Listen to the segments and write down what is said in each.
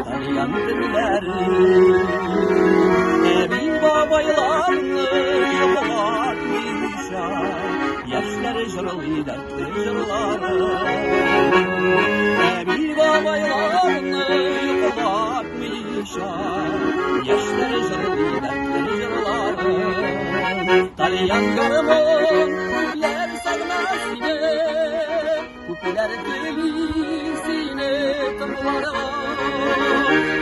Tальян Ebi babaylarını yıkılatmışa, yaşları jırlı dertli jırları. Ebi babaylarını yıkılatmışa, yaşları jırlı dertli jırları. Tальян Гармун kupler sarmasine, kupler delisine tımlara.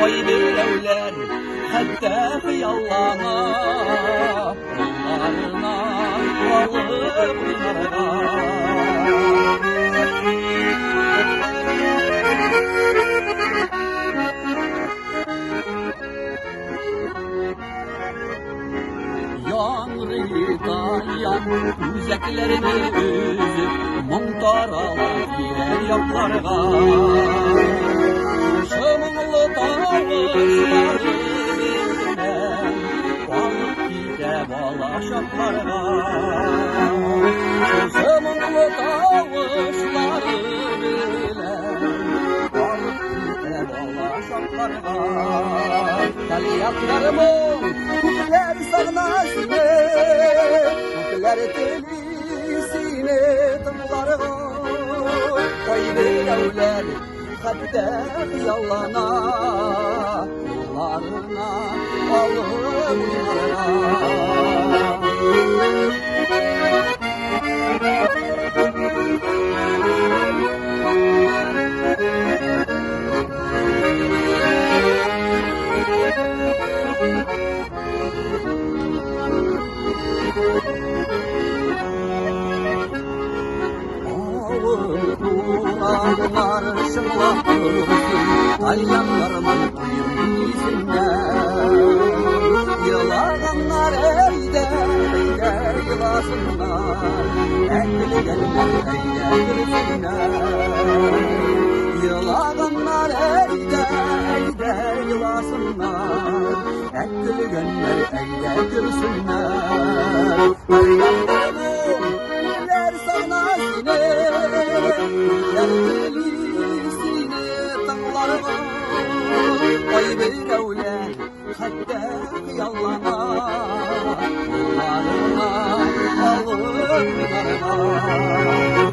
Oy birevler hatta hıyallana, yollarına varlıp dinarına. Yanrı Tальян üzeklerini üzüp muntaralar girer yaplarga. Şımınlı tavuşları bilen balık gider balaşaklarga. Şımınlı tavuşları bilen balık gider balaşaklarga. Tальян Гармун kupler sarnasine, kupler telisine tımlarga. Oy birevler hatta hıyallana, yollarına alıp dinarına. Ağlar şımlak dursun, Tальян Гармун yüzünde. Yılağanlar eyde, eyde yılasınlar, ekli gelinler eyde gülsünler. Yılağanlar eyde, eyde yılasınlar, ekli gelinler eyde gülsünler. Tальян Гармун kupler sarnasine, delisine tımlarga. Oy birevler hatta hıyallana, yollarına alıp dinarına.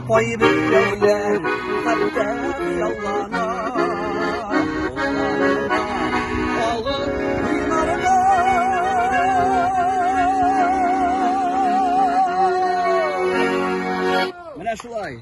Oy birevler hatta hıyallana, yollarına alıp dinarına. Mene şulay.